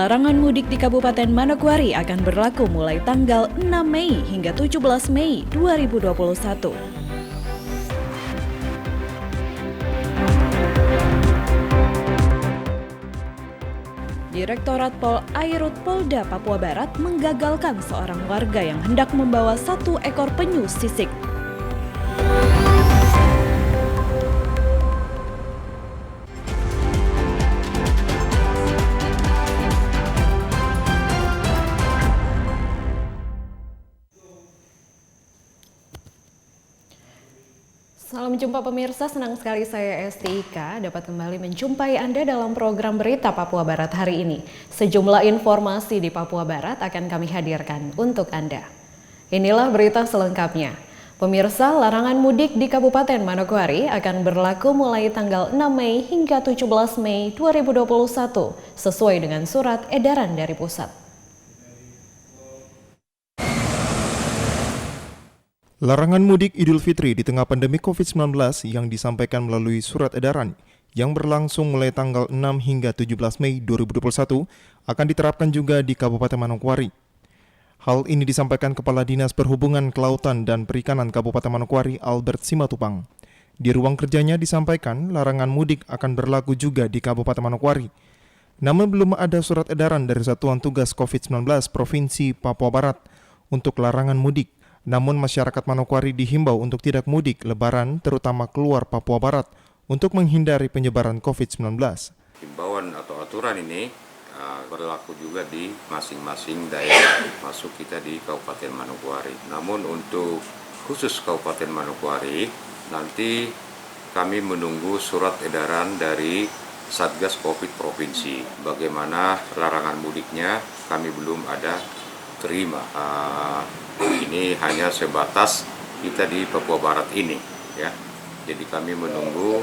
Larangan mudik di Kabupaten Manokwari akan berlaku mulai tanggal 6 Mei hingga 17 Mei 2021. Direktorat Pol Airut Polda Papua Barat menggagalkan seorang warga yang hendak membawa 1 ekor penyu sisik. Salam jumpa pemirsa, senang sekali saya Esti Ika dapat kembali menjumpai Anda dalam program Berita Papua Barat hari ini. Sejumlah informasi di Papua Barat akan kami hadirkan untuk Anda. Inilah berita selengkapnya. Pemirsa, larangan mudik di Kabupaten Manokwari akan berlaku mulai tanggal 6 Mei hingga 17 Mei 2021 sesuai dengan surat edaran dari pusat. Larangan mudik Idul Fitri di tengah pandemi COVID-19 yang disampaikan melalui surat edaran yang berlangsung mulai tanggal 6 hingga 17 Mei 2021 akan diterapkan juga di Kabupaten Manokwari. Hal ini disampaikan Kepala Dinas Perhubungan Kelautan dan Perikanan Kabupaten Manokwari Albert Simatupang. Di ruang kerjanya disampaikan larangan mudik akan berlaku juga di Kabupaten Manokwari. Namun belum ada surat edaran dari Satuan Tugas COVID-19 Provinsi Papua Barat untuk larangan mudik. Namun masyarakat Manokwari dihimbau untuk tidak mudik Lebaran terutama keluar Papua Barat untuk menghindari penyebaran COVID-19. Himbauan atau aturan ini berlaku juga di masing-masing daerah masuk kita di Kabupaten Manokwari. Namun untuk khusus Kabupaten Manokwari nanti kami menunggu surat edaran dari Satgas Covid Provinsi. Bagaimana larangan mudiknya kami belum ada terima. Ini hanya sebatas kita di Papua Barat ini, ya. Jadi kami menunggu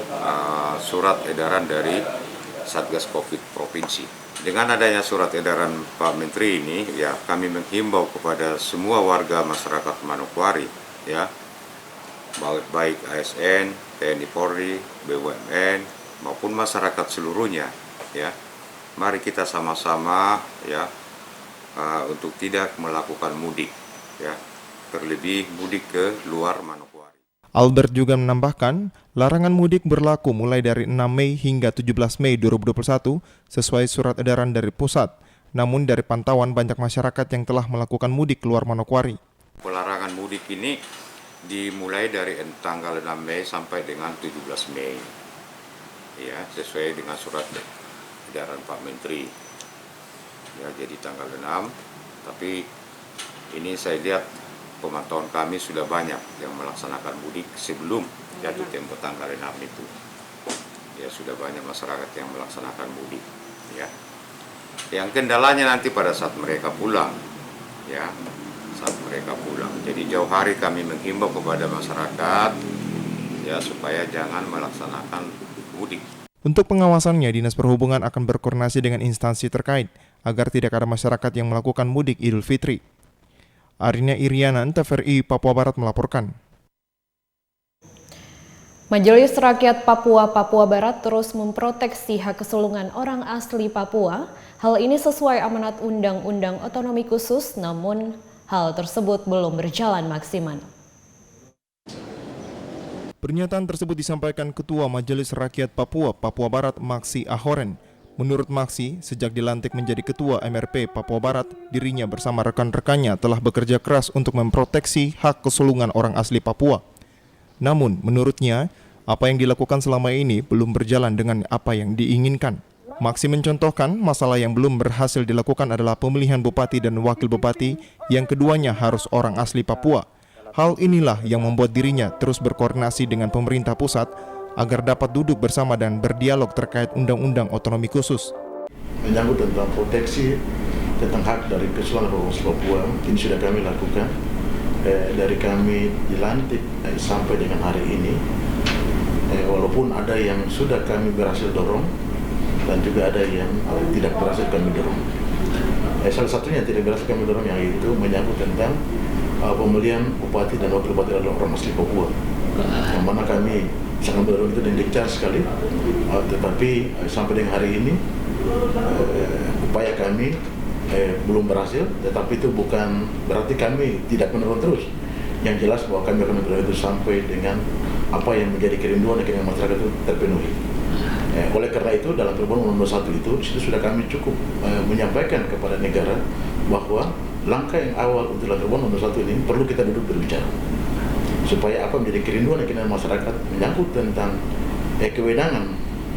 surat edaran dari Satgas Covid Provinsi. Dengan adanya surat edaran Pak Menteri ini, ya kami menghimbau kepada semua warga masyarakat Manokwari, ya, baik ASN, TNI Polri, BUMN maupun masyarakat seluruhnya, ya. Mari kita sama-sama, ya, untuk tidak melakukan mudik, ya, terlebih mudik ke luar Manokwari. Albert juga menambahkan, larangan mudik berlaku mulai dari 6 Mei hingga 17 Mei 2021 sesuai surat edaran dari pusat. Namun dari pantauan banyak masyarakat yang telah melakukan mudik keluar Manokwari. Pelarangan mudik ini dimulai dari tanggal 6 Mei sampai dengan 17 Mei. Ya, sesuai dengan surat edaran Pak Menteri. Ya, jadi tanggal 6, tapi ini saya lihat pemantauan kami sudah banyak yang melaksanakan mudik sebelum jatuh tempo tanggal 6 itu. Ya, sudah banyak masyarakat yang melaksanakan mudik, ya. Yang kendalanya nanti pada saat mereka pulang, ya, saat mereka pulang. Jadi jauh hari kami menghimbau kepada masyarakat, ya, supaya jangan melaksanakan mudik. Untuk pengawasannya, Dinas Perhubungan akan berkoordinasi dengan instansi terkait agar tidak ada masyarakat yang melakukan mudik Idul Fitri. Arina Irianan, TVRI Papua Barat melaporkan. Majelis Rakyat Papua Barat terus memproteksi hak kesulungan orang asli Papua. Hal ini sesuai amanat Undang-Undang Otonomi Khusus, namun hal tersebut belum berjalan maksimal. Pernyataan tersebut disampaikan Ketua Majelis Rakyat Papua Barat Maksi Ahoren. Menurut Maksi, sejak dilantik menjadi Ketua MRP Papua Barat, dirinya bersama rekan-rekannya telah bekerja keras untuk memproteksi hak kesulungan orang asli Papua. Namun, menurutnya, apa yang dilakukan selama ini belum berjalan dengan apa yang diinginkan. Maksi mencontohkan masalah yang belum berhasil dilakukan adalah pemilihan bupati dan wakil bupati yang keduanya harus orang asli Papua. Hal inilah yang membuat dirinya terus berkoordinasi dengan pemerintah pusat agar dapat duduk bersama dan berdialog terkait Undang-Undang Otonomi Khusus. Menyangkut tentang proteksi tentang hak dari kesulungan orang asli Papua, ini sudah kami lakukan dari kami dilantik sampai dengan hari ini. Walaupun ada yang sudah kami berhasil dorong dan juga ada yang tidak berhasil kami dorong. Salah satunya yang tidak berhasil kami dorong yaitu menyangkut tentang pemilihan bupati dan wakil bupati adalah orang asli Papua. Yang mana kami sangat mendorong itu dan gencar sekali, tetapi sampai dengan hari ini upaya kami belum berhasil, tetapi itu bukan berarti kami tidak menurun terus. Yang jelas bahwa kami akan menurun itu sampai dengan apa yang menjadi kerinduan dan masyarakat itu terpenuhi. Oleh karena itu dalam Perubahan Undang-Undang 1 itu sudah kami cukup menyampaikan kepada negara bahwa langkah yang awal untuk dalam Perubahan Undang-Undang 1 ini perlu kita duduk berbicara supaya apa menjadi kerinduan dan keinginan masyarakat menyangkut tentang kewenangan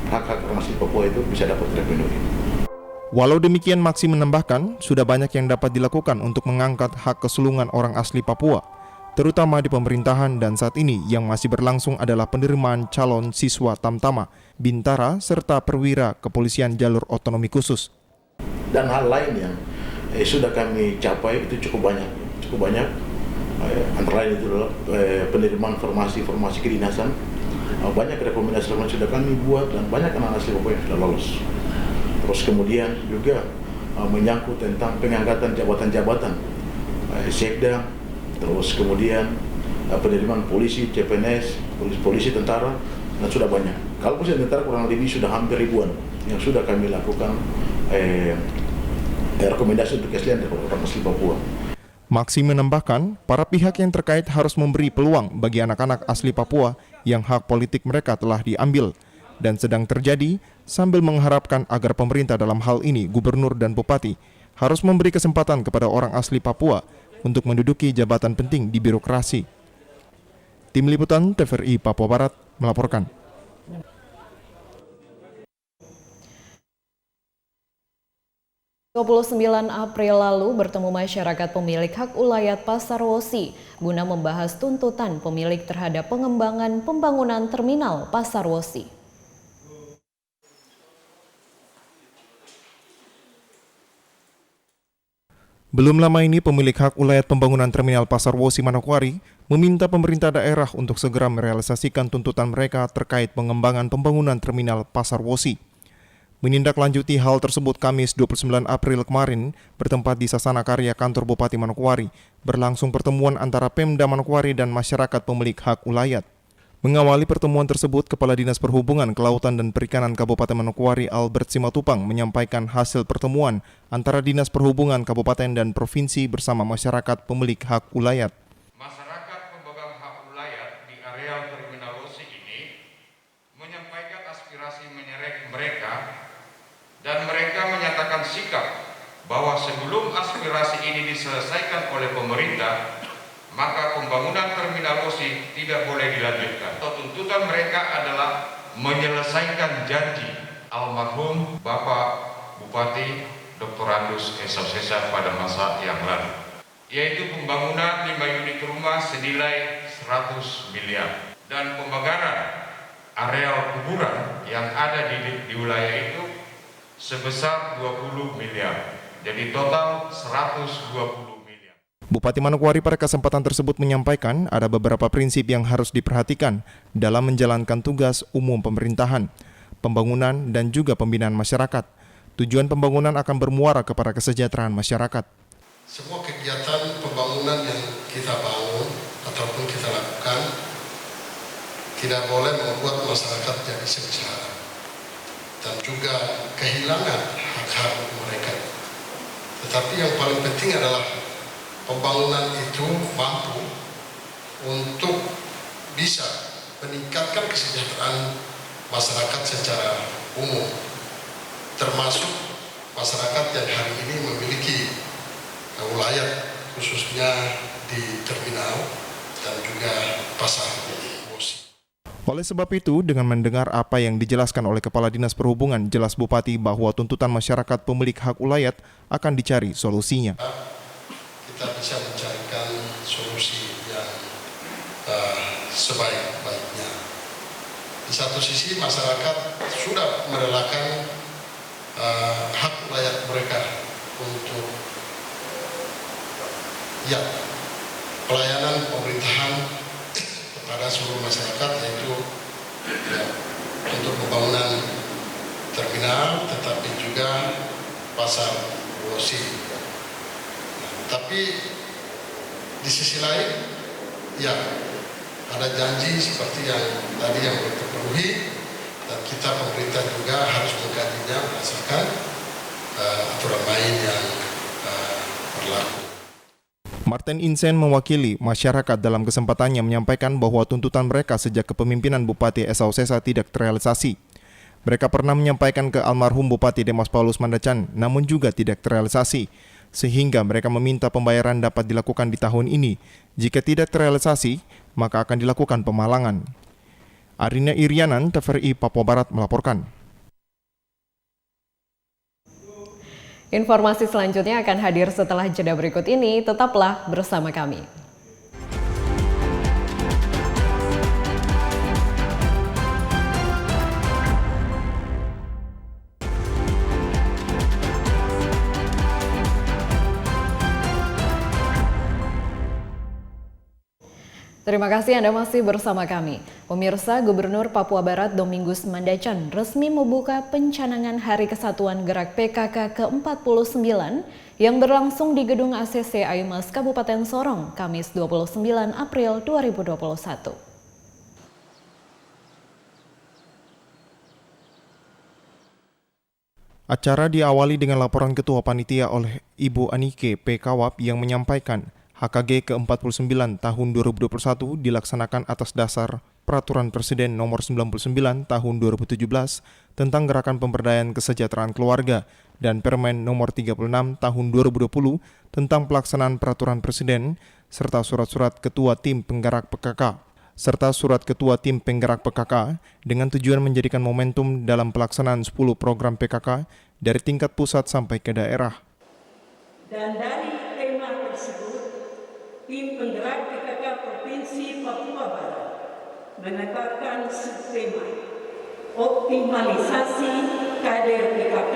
hak-hak orang asli Papua itu bisa dapat terpenuhi. Walau demikian, Maksi menambahkan sudah banyak yang dapat dilakukan untuk mengangkat hak kesulungan orang asli Papua, terutama di pemerintahan, dan saat ini yang masih berlangsung adalah penerimaan calon siswa Tamtama, Bintara, serta perwira kepolisian jalur otonomi khusus. Dan hal lain yang sudah kami capai itu cukup banyak. Antara lain itu adalah penerimaan formasi kedinasan. Banyak rekomendasi sudah kami buat dan banyak anak asli Papua yang sudah lolos. Terus kemudian juga menyangkut tentang pengangkatan jabatan-jabatan sekda, terus kemudian penerimaan polisi, CPNS, polisi tentara, dan sudah banyak. Kalau polisi tentara kurang lebih sudah hampir ribuan yang sudah kami lakukan rekomendasi untuk keselian dari orang asli Papua. Maksi menambahkan, para pihak yang terkait harus memberi peluang bagi anak-anak asli Papua yang hak politik mereka telah diambil dan sedang terjadi, sambil mengharapkan agar pemerintah dalam hal ini gubernur dan bupati harus memberi kesempatan kepada orang asli Papua untuk menduduki jabatan penting di birokrasi. Tim Liputan TVRI Papua Barat melaporkan. 29 April lalu bertemu masyarakat pemilik hak ulayat Pasar Wosi guna membahas tuntutan pemilik terhadap pengembangan pembangunan terminal Pasar Wosi. Belum lama ini pemilik hak ulayat pembangunan terminal Pasar Wosi Manokwari meminta pemerintah daerah untuk segera merealisasikan tuntutan mereka terkait pengembangan pembangunan terminal Pasar Wosi. Menindaklanjuti hal tersebut, Kamis 29 April kemarin, bertempat di Sasana Karya Kantor Bupati Manokwari, berlangsung pertemuan antara Pemda Manokwari dan masyarakat pemilik hak ulayat. Mengawali pertemuan tersebut, Kepala Dinas Perhubungan, Kelautan dan Perikanan Kabupaten Manokwari Albert Simatupang menyampaikan hasil pertemuan antara Dinas Perhubungan Kabupaten dan Provinsi bersama masyarakat pemilik hak ulayat. Masyarakat pemegang hak ulayat di areal Terminal Wosi ini menyampaikan aspirasi mereka dan mereka menyatakan sikap bahwa sebelum aspirasi ini diselesaikan oleh pemerintah, maka pembangunan Terminal Wosi tidak boleh dilanjutkan. Tuntutan mereka adalah menyelesaikan janji almarhum Bapak Bupati Dr. Andus Esa pada masa yang lalu, yaitu pembangunan 5 unit rumah senilai 100 miliar dan pembakaran areal kuburan yang ada di wilayah itu sebesar 20 miliar. Jadi total 120 miliar. Bupati Manokwari pada kesempatan tersebut menyampaikan ada beberapa prinsip yang harus diperhatikan dalam menjalankan tugas umum pemerintahan, pembangunan dan juga pembinaan masyarakat. Tujuan pembangunan akan bermuara kepada kesejahteraan masyarakat. Semua kegiatan pembangunan yang kita bangun ataupun kita lakukan tidak boleh membuat masyarakat jadi sengsara dan juga kehilangan hak-hak mereka. Tetapi yang paling penting adalah pembangunan itu mampu untuk bisa meningkatkan kesejahteraan masyarakat secara umum, termasuk masyarakat yang hari ini memiliki ulayat khususnya di terminal dan juga pasar Wosi. Oleh sebab itu, dengan mendengar apa yang dijelaskan oleh Kepala Dinas Perhubungan, jelas Bupati bahwa tuntutan masyarakat pemilik hak ulayat akan dicari solusinya. Kita bisa mencarikan solusi yang sebaik-baiknya. Di satu sisi masyarakat sudah merelakan hak ulayat mereka untuk pelayanan pemerintahan kepada seluruh masyarakat, yaitu untuk pembangunan terminal tetapi juga pasar Wosi. Tapi di sisi lain ada janji seperti yang tadi yang belum terpenuhi, dan kita pemerintah juga harus mengkajinya berdasarkan aturan main yang berlaku. Martin Insen mewakili masyarakat dalam kesempatannya menyampaikan bahwa tuntutan mereka sejak kepemimpinan Bupati Esau Sesa tidak terrealisasi. Mereka pernah menyampaikan ke almarhum Bupati Demas Paulus Mandacan, namun juga tidak terrealisasi, sehingga mereka meminta pembayaran dapat dilakukan di tahun ini. Jika tidak terrealisasi, maka akan dilakukan pemalangan. Arina Irianan, TVRI Papua Barat melaporkan. Informasi selanjutnya akan hadir setelah jeda berikut ini. Tetaplah bersama kami. Terima kasih Anda masih bersama kami. Pemirsa, Gubernur Papua Barat Domingus Mandacan resmi membuka pencanangan Hari Kesatuan Gerak PKK ke-49 yang berlangsung di Gedung ACC Ayumas Kabupaten Sorong, Kamis 29 April 2021. Acara diawali dengan laporan Ketua Panitia oleh Ibu Anike P. Kawap yang menyampaikan HKG ke-49 tahun 2021 dilaksanakan atas dasar Peraturan Presiden Nomor 99 Tahun 2017 tentang Gerakan Pemberdayaan Kesejahteraan Keluarga dan Permen Nomor 36 Tahun 2020 tentang pelaksanaan Peraturan Presiden serta surat-surat Ketua Tim Penggerak PKK dengan tujuan menjadikan momentum dalam pelaksanaan 10 program PKK dari tingkat pusat sampai ke daerah. Dan dari tema tersebut, Tim Penggerak PKK Provinsi Papua Barat menetapkan subtema optimalisasi kader PKK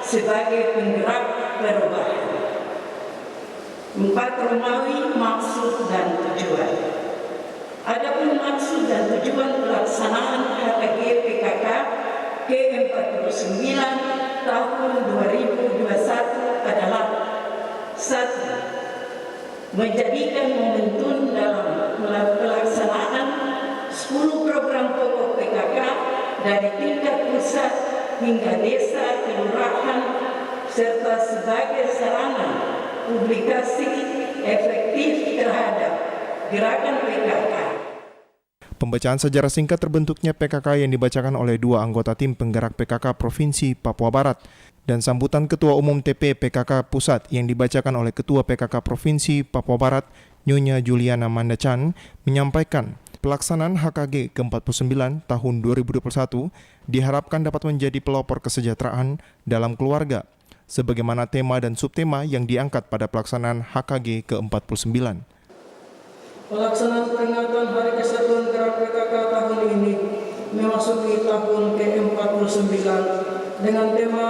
sebagai penggerak perubahan. 4 Romawi maksud dan tujuan. Adapun maksud dan tujuan pelaksanaan HKG PKK ke-49 tahun 2021 adalah 1. Menjadikan momentum dalam pelaksanaan 10 program pokok PKK dari tingkat pusat hingga desa, kelurahan, serta sebagai sarana publikasi efektif terhadap gerakan PKK. Pembacaan sejarah singkat terbentuknya PKK yang dibacakan oleh 2 anggota tim penggerak PKK Provinsi Papua Barat dan sambutan Ketua Umum TP PKK Pusat yang dibacakan oleh Ketua PKK Provinsi Papua Barat Nyonya Juliana Mandacan menyampaikan pelaksanaan HKG ke-49 tahun 2021 diharapkan dapat menjadi pelopor kesejahteraan dalam keluarga sebagaimana tema dan subtema yang diangkat pada pelaksanaan HKG ke-49. Pelaksanaan peringatan Hari Kesatuan Gerak PKK tahun ini memasuki tahun ke-49 dengan tema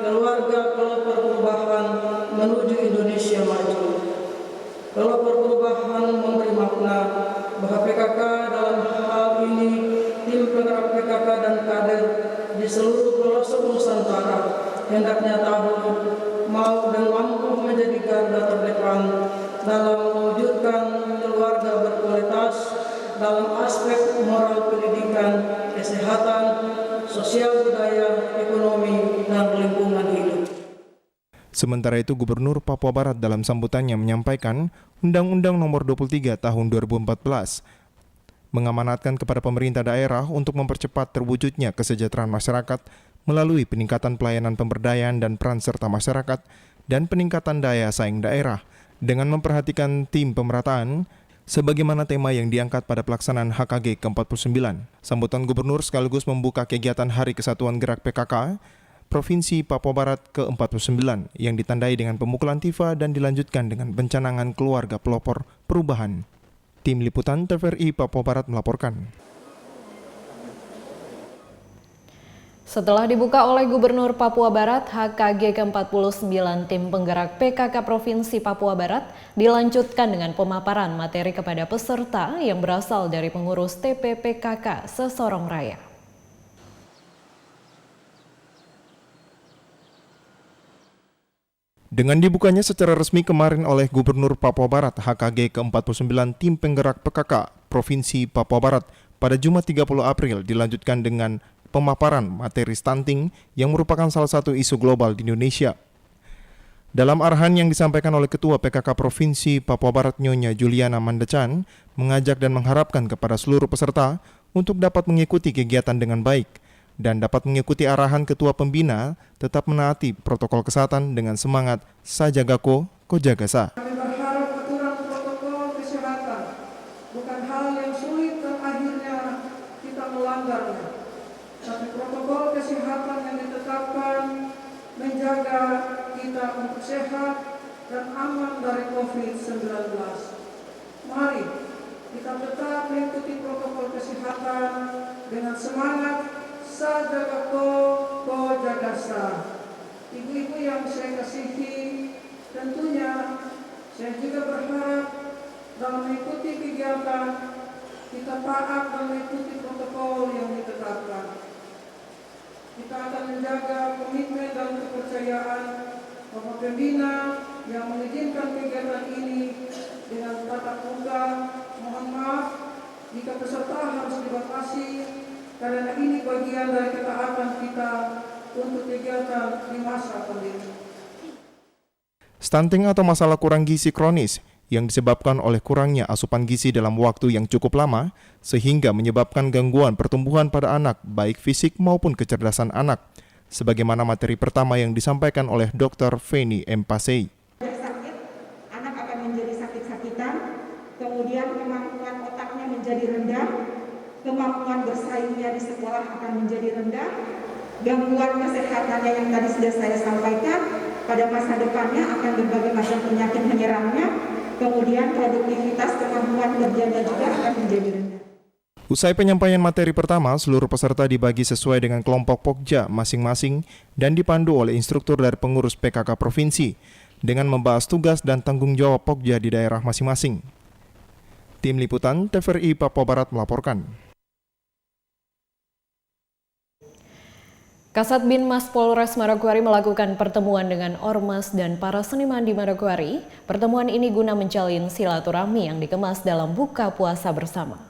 Keluarga Pelopor Perubahan Menuju Indonesia Maju. Pelopor perubahan memberi makna bahwa PKK dalam hal ini tim penggerak PKK dan kader di seluruh pelosok Nusantara hendaknya tahu, mau dan mampu menjadi garda terdepan dalam mewujudkan keluarga berkualitas dalam aspek moral pendidikan, kesehatan, sosial budaya, ekonomi, dan lingkungan hidup. Sementara itu, Gubernur Papua Barat dalam sambutannya menyampaikan Undang-Undang Nomor 23 Tahun 2014 mengamanatkan kepada pemerintah daerah untuk mempercepat terwujudnya kesejahteraan masyarakat melalui peningkatan pelayanan pemberdayaan dan peran serta masyarakat dan peningkatan daya saing daerah dengan memperhatikan tim pemerataan sebagaimana tema yang diangkat pada pelaksanaan HKG ke-49. Sambutan Gubernur sekaligus membuka kegiatan Hari Kesatuan Gerak PKK Provinsi Papua Barat ke-49 yang ditandai dengan pemukulan tifa dan dilanjutkan dengan pencanangan keluarga pelopor perubahan. Tim Liputan TVRI Papua Barat melaporkan. Setelah dibuka oleh Gubernur Papua Barat, HKG ke-49 Tim Penggerak PKK Provinsi Papua Barat dilanjutkan dengan pemaparan materi kepada peserta yang berasal dari pengurus TPPKK se-Sorong Raya. Dengan dibukanya secara resmi kemarin oleh Gubernur Papua Barat HKG ke-49 Tim Penggerak PKK Provinsi Papua Barat pada Jumat 30 April dilanjutkan dengan pemaparan materi stunting yang merupakan salah satu isu global di Indonesia. Dalam arahan yang disampaikan oleh Ketua PKK Provinsi Papua Barat Nyonya Juliana Mandacan, mengajak dan mengharapkan kepada seluruh peserta untuk dapat mengikuti kegiatan dengan baik dan dapat mengikuti arahan Ketua Pembina tetap menaati protokol kesehatan dengan semangat Sajagako Kojagasa. Kami berharap aturan protokol kesehatan bukan hal yang sulit dan akhirnya kita melanggarnya. Tapi protokol kesehatan yang ditetapkan menjaga kita untuk sehat dan aman dari COVID-19. Mari kita tetap mengikuti protokol kesehatan dengan semangat Sajagako Kojagasa. Ibu-ibu yang saya kasihi, tentunya saya juga berharap dalam mengikuti kegiatan kita taat dan mengikuti protokol yang ditetapkan. Kita akan menjaga komitmen dan kepercayaan Bapak Pembina yang mengizinkan kegiatan ini dengan tatap muka. Mohon maaf jika peserta harus dibatasi karena ini bagian dari ketaatan kita untuk kegiatan di masa pandemi. Stunting atau masalah kurang gizi kronis yang disebabkan oleh kurangnya asupan gizi dalam waktu yang cukup lama sehingga menyebabkan gangguan pertumbuhan pada anak baik fisik maupun kecerdasan anak. Sebagaimana materi pertama yang disampaikan oleh Dr. Feni M. Pasei. Sakit, anak akan menjadi sakit-sakitan, kemudian kemampuan otaknya menjadi rendah, kemampuan bersaingnya di sekolah akan menjadi rendah, gangguan kesehatannya yang tadi sudah saya sampaikan, pada masa depannya akan berbagai macam penyakit menyerangnya, kemudian produktivitas kemampuan kerjanya juga akan menjadi rendah. Usai penyampaian materi pertama, seluruh peserta dibagi sesuai dengan kelompok pokja masing-masing dan dipandu oleh instruktur dari pengurus PKK Provinsi dengan membahas tugas dan tanggung jawab pokja di daerah masing-masing. Tim Liputan TVRI Papua Barat melaporkan. Kasat Binmas Polres Manokwari melakukan pertemuan dengan ormas dan para seniman di Manokwari. Pertemuan ini guna menjalin silaturahmi yang dikemas dalam buka puasa bersama.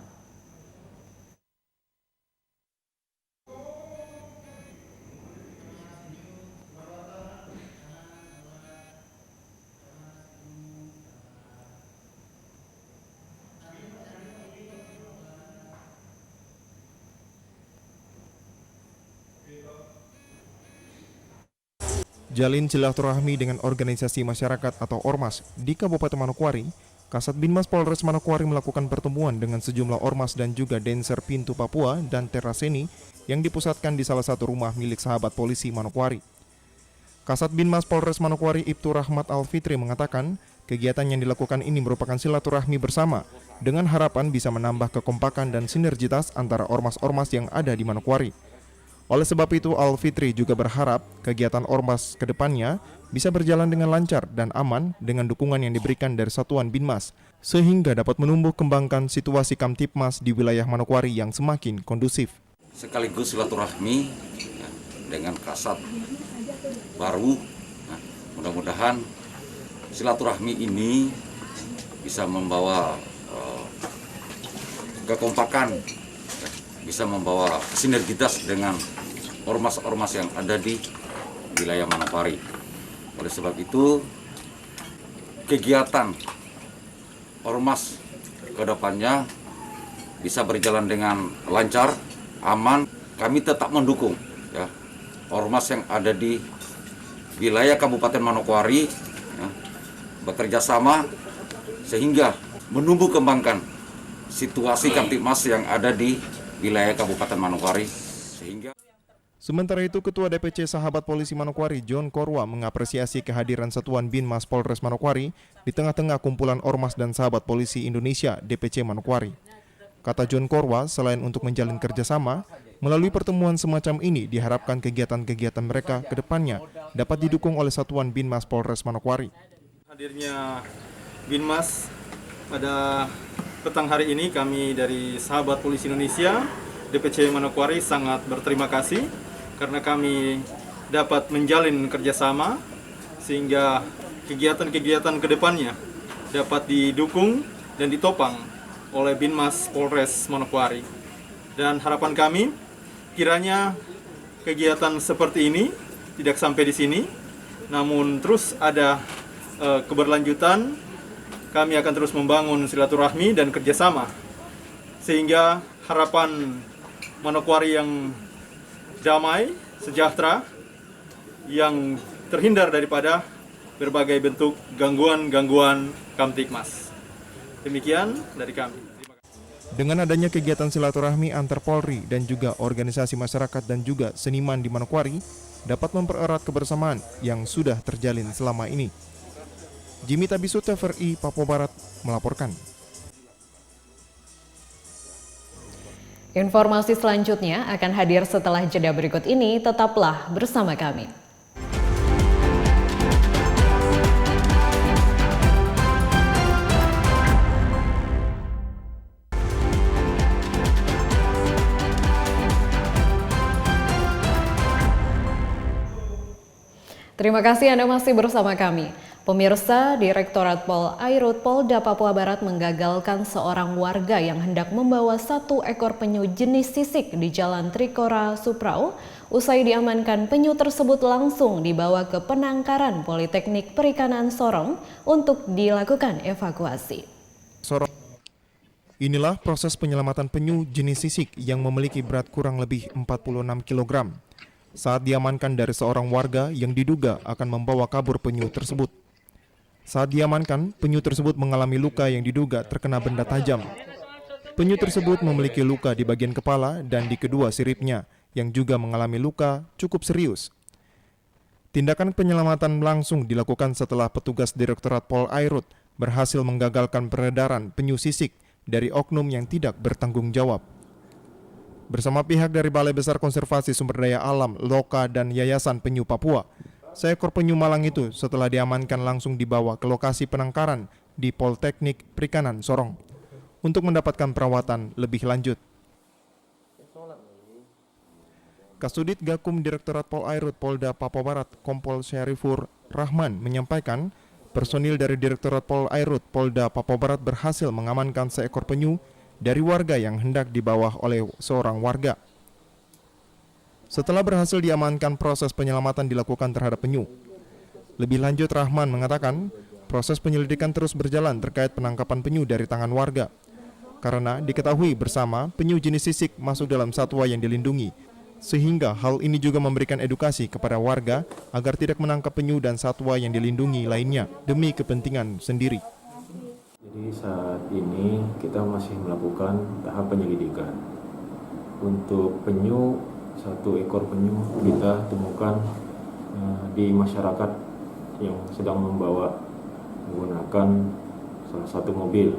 Jalin silaturahmi dengan organisasi masyarakat atau ormas di Kabupaten Manokwari, Kasat Binmas Polres Manokwari melakukan pertemuan dengan sejumlah ormas dan juga dancer Pintu Papua dan Teraseni yang dipusatkan di salah satu rumah milik sahabat polisi Manokwari. Kasat Binmas Polres Manokwari Ibtu Rahmat Al-Fitri mengatakan, kegiatan yang dilakukan ini merupakan silaturahmi bersama dengan harapan bisa menambah kekompakan dan sinergitas antara ormas-ormas yang ada di Manokwari. Oleh sebab itu, Al-Fitri juga berharap kegiatan ormas ke depannya bisa berjalan dengan lancar dan aman dengan dukungan yang diberikan dari Satuan Binmas, sehingga dapat menumbuh kembangkan situasi Kamtipmas di wilayah Manokwari yang semakin kondusif. Sekaligus silaturahmi dengan kasat baru, mudah-mudahan silaturahmi ini bisa membawa kekompakan, bisa membawa sinergitas dengan ormas-ormas yang ada di wilayah Manokwari. Oleh sebab itu, kegiatan ormas ke depannya bisa berjalan dengan lancar, aman. Kami tetap mendukung ya, ormas yang ada di wilayah Kabupaten Manokwari ya, bekerja sama sehingga menumbuh kembangkan situasi Kamtipmas yang ada di wilayah Kabupaten Manokwari. Sementara itu, Ketua DPC Sahabat Polisi Manokwari John Korwa mengapresiasi kehadiran Satuan Binmas Polres Manokwari di tengah-tengah kumpulan ormas dan sahabat polisi Indonesia DPC Manokwari. Kata John Korwa, selain untuk menjalin kerjasama, melalui pertemuan semacam ini diharapkan kegiatan-kegiatan mereka ke depannya dapat didukung oleh Satuan Binmas Polres Manokwari. Hadirnya Binmas pada petang hari ini, kami dari Sahabat Polisi Indonesia DPC Manokwari sangat berterima kasih karena kami dapat menjalin kerjasama sehingga kegiatan-kegiatan ke depannya dapat didukung dan ditopang oleh Binmas Polres Manokwari. Dan harapan kami, kiranya kegiatan seperti ini tidak sampai di sini, namun terus ada keberlanjutan. Kami akan terus membangun silaturahmi dan kerjasama, sehingga harapan Manokwari yang damai, sejahtera, yang terhindar daripada berbagai bentuk gangguan-gangguan Kamtibmas. Demikian dari kami. Dengan adanya kegiatan silaturahmi antar Polri dan juga organisasi masyarakat dan juga seniman di Manokwari dapat mempererat kebersamaan yang sudah terjalin selama ini. Jimmy Tabisu, TVRI Papua Barat melaporkan. Informasi selanjutnya akan hadir setelah jeda berikut ini, tetaplah bersama kami. Terima kasih Anda masih bersama kami. Pemirsa, Direktorat Pol Airut Polda Papua Barat menggagalkan seorang warga yang hendak membawa 1 ekor penyu jenis sisik di Jalan Trikora, Suprau. Usai diamankan, penyu tersebut langsung dibawa ke penangkaran Politeknik Perikanan Sorong untuk dilakukan evakuasi. Inilah proses penyelamatan penyu jenis sisik yang memiliki berat kurang lebih 46 kg. Saat diamankan dari seorang warga yang diduga akan membawa kabur penyu tersebut. Saat diamankan, penyu tersebut mengalami luka yang diduga terkena benda tajam. Penyu tersebut memiliki luka di bagian kepala dan di kedua siripnya, yang juga mengalami luka cukup serius. Tindakan penyelamatan langsung dilakukan setelah petugas Direktorat Pol Airut berhasil menggagalkan peredaran penyu sisik dari oknum yang tidak bertanggung jawab. Bersama pihak dari Balai Besar Konservasi Sumber Daya Alam, Loka, dan Yayasan Penyu Papua, seekor penyu malang itu setelah diamankan langsung dibawa ke lokasi penangkaran di Politeknik Perikanan Sorong untuk mendapatkan perawatan lebih lanjut. Kasudit Gakum Direktorat Pol Airut Polda Papua Barat, Kompol Syarifur Rahman menyampaikan, personil dari Direktorat Pol Airut Polda Papua Barat berhasil mengamankan seekor penyu dari warga yang hendak dibawa oleh seorang warga. Setelah berhasil diamankan, proses penyelamatan dilakukan terhadap penyu. Lebih lanjut, Rahman mengatakan, proses penyelidikan terus berjalan terkait penangkapan penyu dari tangan warga. Karena diketahui bersama penyu jenis sisik masuk dalam satwa yang dilindungi, sehingga hal ini juga memberikan edukasi kepada warga agar tidak menangkap penyu dan satwa yang dilindungi lainnya demi kepentingan sendiri. Jadi saat ini kita masih melakukan tahap penyelidikan. Untuk penyu, 1 ekor penyu kita temukan di masyarakat yang sedang menggunakan salah satu mobil.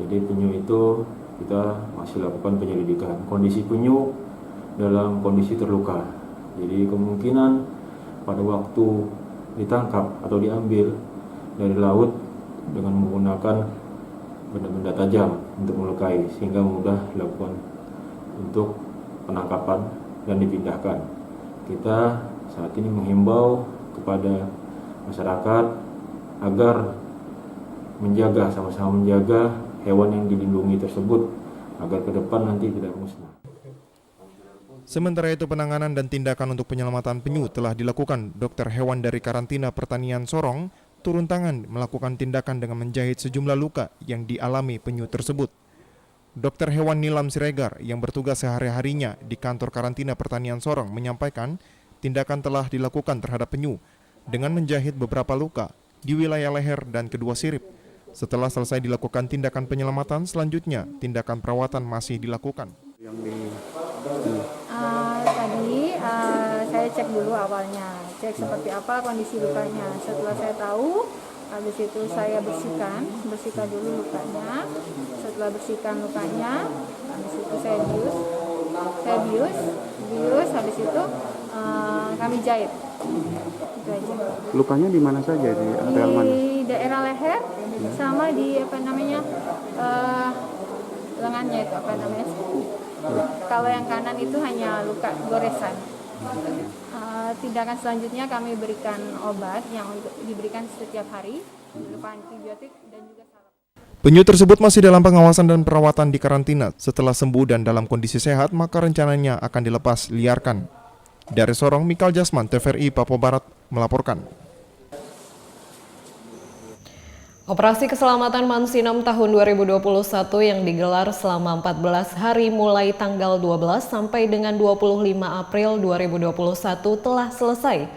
Jadi penyu itu kita masih lakukan penyelidikan. Kondisi penyu dalam kondisi terluka. Jadi kemungkinan pada waktu ditangkap atau diambil dari laut dengan menggunakan benda-benda tajam untuk melukai, sehingga mudah dilakukan untuk penangkapan dan dipindahkan. Kita saat ini menghimbau kepada masyarakat agar sama-sama menjaga hewan yang dilindungi tersebut agar ke depan nanti tidak musnah. Sementara itu, penanganan dan tindakan untuk penyelamatan penyu telah dilakukan. Dokter hewan dari Karantina Pertanian Sorong turun tangan melakukan tindakan dengan menjahit sejumlah luka yang dialami penyu tersebut. Dokter hewan Nilam Siregar yang bertugas sehari-harinya di kantor Karantina Pertanian Sorong menyampaikan tindakan telah dilakukan terhadap penyu dengan menjahit beberapa luka di wilayah leher dan kedua sirip. Setelah selesai dilakukan tindakan penyelamatan, selanjutnya tindakan perawatan masih dilakukan. Tadi saya cek dulu awalnya, cek seperti apa kondisi lukanya. Setelah saya tahu, habis itu saya bersihkan dulu lukanya. Setelah bersihkan lukanya, habis itu saya bius, habis itu kami jahit. Itu aja. Lukanya di mana saja, di area mana? Di daerah leher sama di lengannya itu Kalau yang kanan itu hanya luka goresan. Tindakan selanjutnya kami berikan obat yang diberikan setiap hari, berupa antibiotik dan juga salep. Penyu tersebut masih dalam pengawasan dan perawatan di karantina. Setelah sembuh dan dalam kondisi sehat, maka rencananya akan dilepas liarkan. Dari Sorong, Mikal Jasman, TVRI Papua Barat melaporkan. Operasi Keselamatan Mansinam tahun 2021 yang digelar selama 14 hari mulai tanggal 12 sampai dengan 25 April 2021 telah selesai.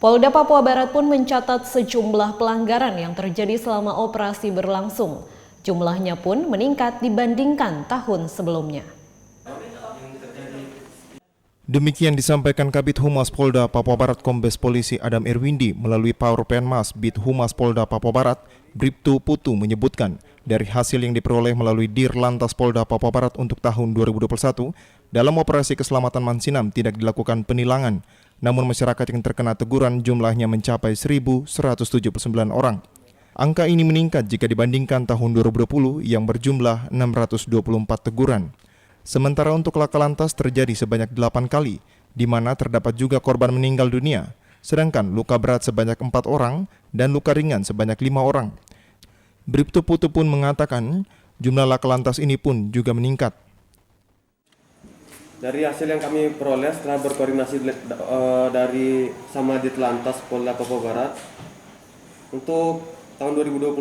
Polda Papua Barat pun mencatat sejumlah pelanggaran yang terjadi selama operasi berlangsung. Jumlahnya pun meningkat dibandingkan tahun sebelumnya. Demikian disampaikan Kabid Humas Polda Papua Barat Kombes Polisi Adam Irwindi melalui Power Penmas Bid Humas Polda Papua Barat, Bribtu Putu menyebutkan dari hasil yang diperoleh melalui Dirlantas Polda Papua Barat untuk tahun 2021, dalam operasi keselamatan Mansinam tidak dilakukan penilangan, namun masyarakat yang terkena teguran jumlahnya mencapai 1.179 orang. Angka ini meningkat jika dibandingkan tahun 2020 yang berjumlah 624 teguran. Sementara untuk laka lantas terjadi sebanyak 8 kali, di mana terdapat juga korban meninggal dunia, sedangkan luka berat sebanyak 4 orang dan luka ringan sebanyak 5 orang. Bribtu Putu pun mengatakan jumlah laka lantas ini pun juga meningkat. Dari hasil yang kami peroleh setelah berkoordinasi dari sama Ditlantas Polda Papua Barat, untuk tahun 2021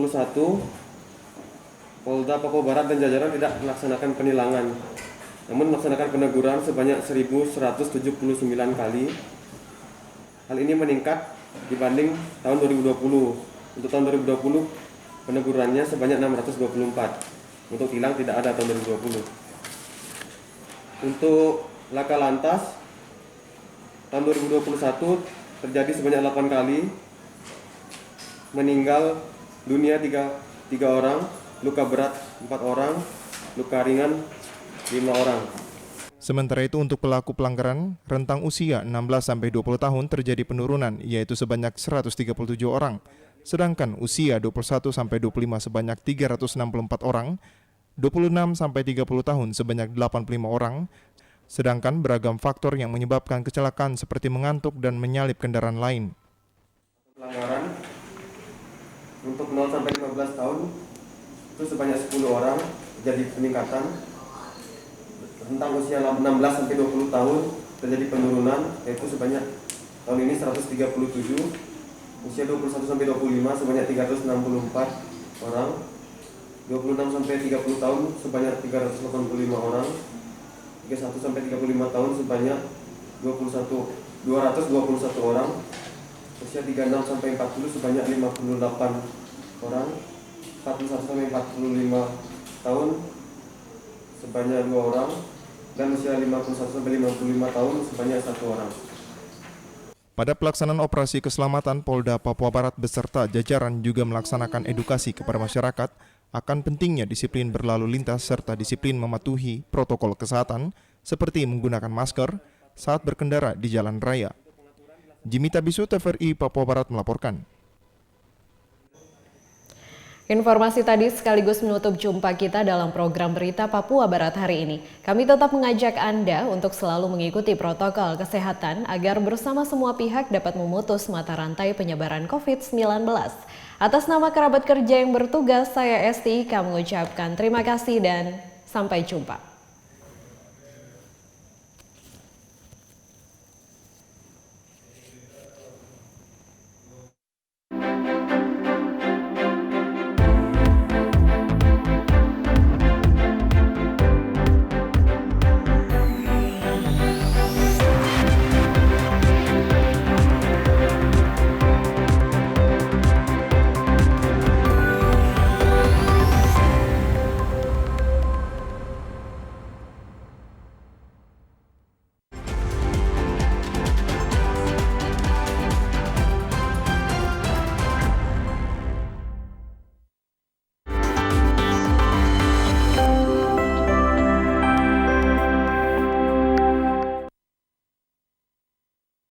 Polda Papua Barat dan jajaran tidak melaksanakan penilangan, namun melaksanakan peneguran sebanyak 1.179 kali. Hal ini meningkat dibanding tahun 2020. Untuk tahun 2020 penegurannya sebanyak 624. Untuk tilang tidak ada tahun 2020. Untuk laka lantas tahun 2021 terjadi sebanyak 8 kali, meninggal dunia 3 orang, luka berat 4 orang, luka ringan 5 orang. Sementara itu untuk pelaku pelanggaran rentang usia 16-20 tahun terjadi penurunan, yaitu sebanyak 137 orang. Sedangkan usia 21-25 sebanyak 364 orang, 26-30 tahun sebanyak 85 orang, sedangkan beragam faktor yang menyebabkan kecelakaan seperti mengantuk dan menyalip kendaraan lain. Pelanggaran untuk 0-15 tahun itu sebanyak 10 orang, terjadi peningkatan. Tentang usia 16-20 tahun terjadi penurunan, yaitu sebanyak tahun ini 137, usia 21-25 sebanyak 364 orang, 26-30 tahun sebanyak 385 orang, 31-35 tahun sebanyak 221 orang, usia 36-40 sebanyak 58 orang, 41-45 tahun sebanyak 2 orang, dan usia 51-55 tahun sebanyak 1 orang. Pada pelaksanaan operasi keselamatan, Polda Papua Barat beserta jajaran juga melaksanakan edukasi kepada masyarakat akan pentingnya disiplin berlalu lintas serta disiplin mematuhi protokol kesehatan seperti menggunakan masker saat berkendara di jalan raya. Jimmy Tabisu, TVRI Papua Barat melaporkan. Informasi tadi sekaligus menutup jumpa kita dalam program Berita Papua Barat hari ini. Kami tetap mengajak Anda untuk selalu mengikuti protokol kesehatan agar bersama semua pihak dapat memutus mata rantai penyebaran COVID-19. Atas nama kerabat kerja yang bertugas, saya Esti Ika mengucapkan terima kasih dan sampai jumpa.